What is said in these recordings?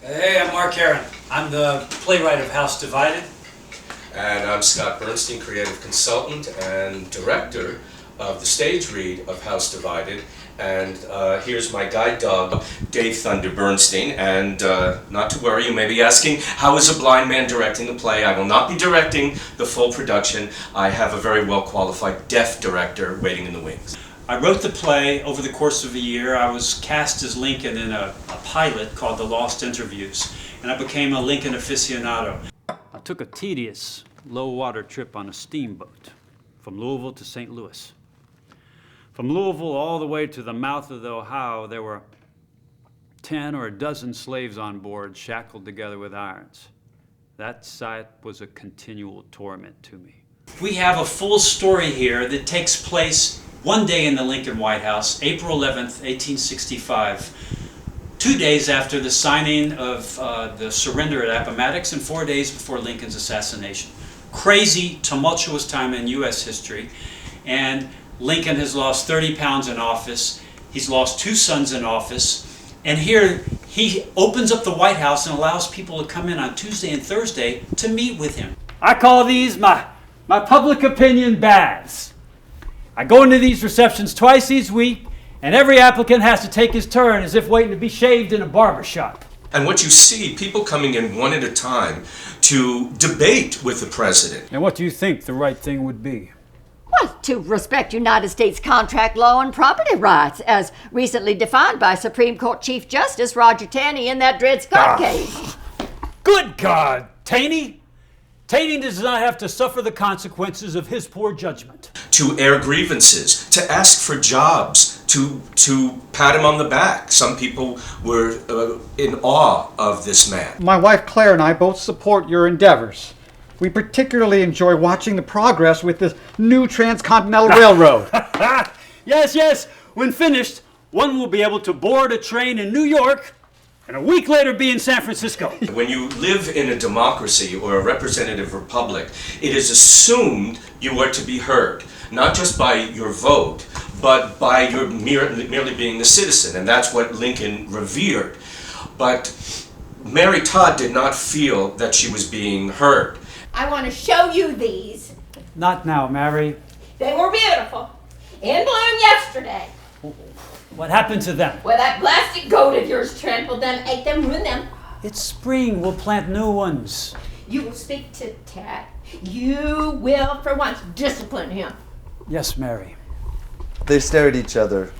Hey, I'm Mark Aaron. I'm the playwright of House Divided. And I'm Scott Bernstein, creative consultant and director of the stage read of House Divided. And here's my guide dog, Dave Thunder Bernstein. And not to worry, you may be asking, how is a blind man directing the play? I will not be directing the full production. I have a very well-qualified deaf director waiting in the wings. I wrote the play over the course of a year. I was cast as Lincoln in a pilot called The Lost Interviews, and I became a Lincoln aficionado. I took a tedious, low-water trip on a steamboat from Louisville to St. Louis. From Louisville all the way to the mouth of the Ohio, there were 10 or a dozen slaves on board, shackled together with irons. That sight was a continual torment to me. We have a full story here that takes place one day in the Lincoln White House, April 11th, 1865, 2 days after the signing of the surrender at Appomattox and 4 days before Lincoln's assassination. Crazy, tumultuous time in U.S. history, and Lincoln has lost 30 pounds in office. He's lost 2 sons in office, and here he opens up the White House and allows people to come in on Tuesday and Thursday to meet with him. I call these my public opinion baths. I go into these receptions twice each week, and every applicant has to take his turn as if waiting to be shaved in a barber shop. And what you see, people coming in one at a time to debate with the president. And what do you think the right thing would be? Well, to respect United States contract law and property rights, as recently defined by Supreme Court Chief Justice Roger Taney in that Dred Scott case. Good God, Taney! Taney does not have to suffer the consequences of his poor judgment. To air grievances, to ask for jobs, to pat him on the back. Some people were in awe of this man. My wife Claire and I both support your endeavors. We particularly enjoy watching the progress with this new transcontinental railroad. Yes. When finished, one will be able to board a train in New York and a week later be in San Francisco. When you live in a democracy or a representative republic, it is assumed you are to be heard, not just by your vote, but by your merely being a citizen, and that's what Lincoln revered. But Mary Todd did not feel that she was being heard. I want to show you these. Not now, Mary. They were beautiful. In bloom yesterday. What happened to them? Well, that blasted goat of yours trampled them, ate them, ruined them. It's spring. We'll plant new ones. You will speak to Tad. You will, for once, discipline him. Yes, Mary. They stare at each other.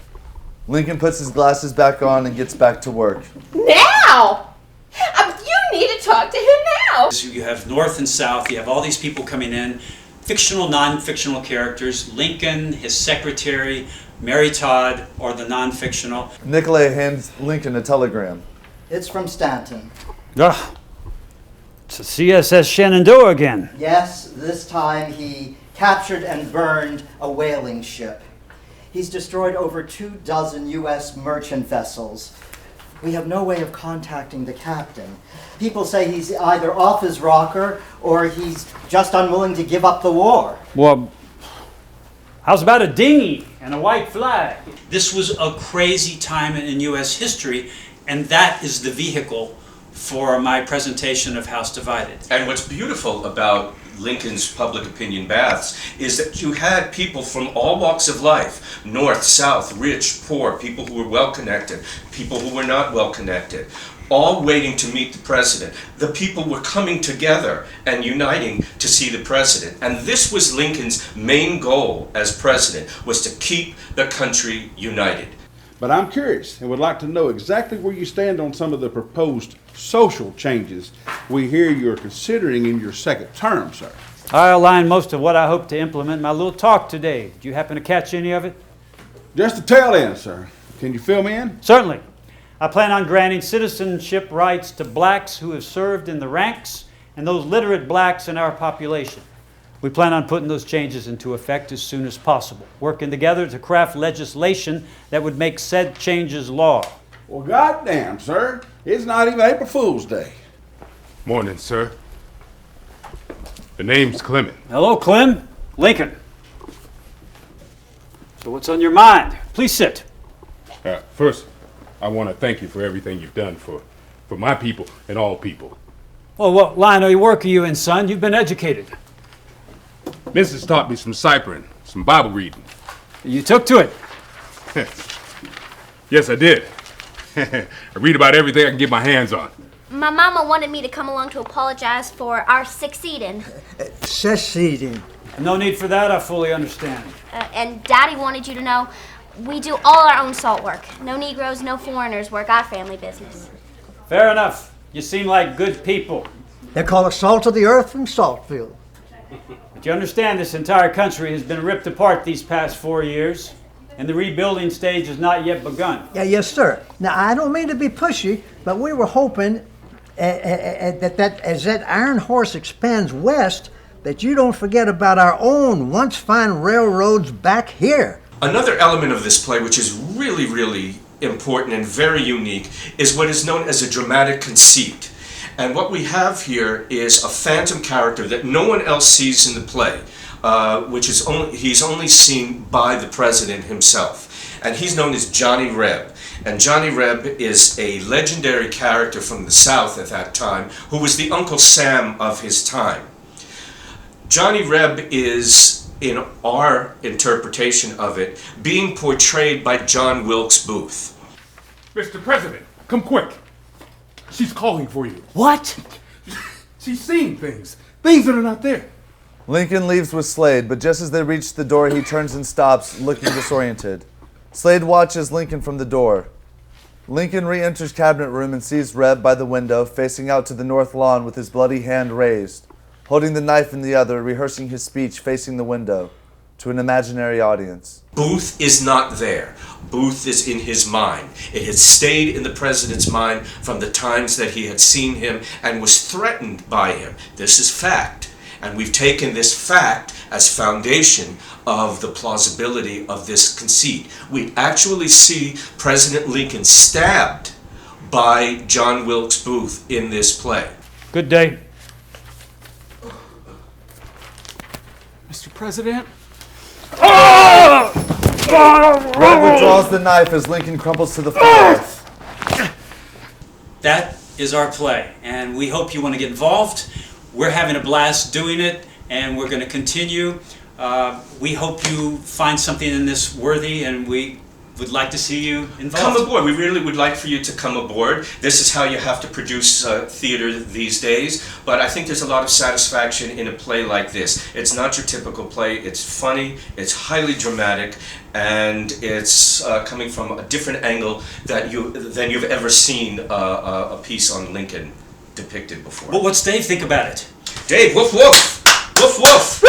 Lincoln puts his glasses back on and gets back to work. Now! You need to talk to him now. So you have North and South. You have all these people coming in. Fictional, non-fictional characters. Lincoln, his secretary, Mary Todd, or the non-fictional. Nicolay hands Lincoln a telegram. It's from Stanton. It's a CSS Shenandoah again. Yes, this time he captured and burned a whaling ship. He's destroyed over 24 U.S. merchant vessels. We have no way of contacting the captain. People say he's either off his rocker or he's just unwilling to give up the war. Well, how's about a dinghy and a white flag? This was a crazy time in U.S. history, and that is the vehicle for my presentation of House Divided. And what's beautiful about Lincoln's public opinion baths is that you had people from all walks of life, north, south, rich, poor, people who were well-connected, people who were not well-connected, all waiting to meet the president. The people were coming together and uniting to see the president. And this was Lincoln's main goal as president, was to keep the country united. But I'm curious and would like to know exactly where you stand on some of the proposed social changes we hear you're considering in your second term, sir. I outlined most of what I hope to implement in my little talk today. Did you happen to catch any of it? Just the tail end, sir. Can you fill me in? Certainly. I plan on granting citizenship rights to blacks who have served in the ranks and those literate blacks in our population. We plan on putting those changes into effect as soon as possible, working together to craft legislation that would make said changes law. Well, goddamn, sir. It's not even April Fool's Day. Morning, sir. The name's Clement. Hello, Clem. Lincoln. So what's on your mind? Please sit. First, I want to thank you for everything you've done for for my people and all people. Well, what line of work are you in, son? You've been educated. Mrs. taught me some ciphering, some Bible reading. You took to it. Yes, I did. I read about everything I can get my hands on. My mama wanted me to come along to apologize for our succeeding. Seceding. No need for that, I fully understand. And Daddy wanted you to know we do all our own salt work. No Negroes, no foreigners work our family business. Fair enough. You seem like good people. They call it salt of the earth from Saltville. But you understand this entire country has been ripped apart these past 4 years, and the rebuilding stage has not yet begun. Yeah, yes, sir. Now, I don't mean to be pushy, but we were hoping that as that Iron Horse expands west, that you don't forget about our own once fine railroads back here. Another element of this play, which is really, really important and very unique, is what is known as a dramatic conceit. And what we have here is a phantom character that no one else sees in the play, which is he's only seen by the president himself. And he's known as Johnny Reb. And Johnny Reb is a legendary character from the South at that time, who was the Uncle Sam of his time. Johnny Reb is, in our interpretation of it, being portrayed by John Wilkes Booth. Mr. President, come quick. She's calling for you. What? She's seeing things that are not there. Lincoln leaves with Slade, but just as they reach the door, he turns and stops, looking disoriented. Slade watches Lincoln from the door. Lincoln re-enters cabinet room and sees Reb by the window, facing out to the north lawn with his bloody hand raised, holding the knife in the other, rehearsing his speech facing the window to an imaginary audience. Booth is not there. Booth is in his mind. It had stayed in the president's mind from the times that he had seen him and was threatened by him. This is fact. And we've taken this fact as foundation of the plausibility of this conceit. We actually see President Lincoln stabbed by John Wilkes Booth in this play. Good day. Mr. President? Reb withdraws the knife as Lincoln crumples to the floor. That is our play, and we hope you want to get involved. We're having a blast doing it, and we're going to continue. We hope you find something in this worthy, and we would like to see you involved. Come aboard. We really would like for you to come aboard. This is how you have to produce theater these days, but I think there's a lot of satisfaction in a play like this. It's not your typical play. It's funny, it's highly dramatic, and it's coming from a different angle than you've ever seen a piece on Lincoln depicted before. Well, what's Dave think about it? Dave, woof woof! Woof woof!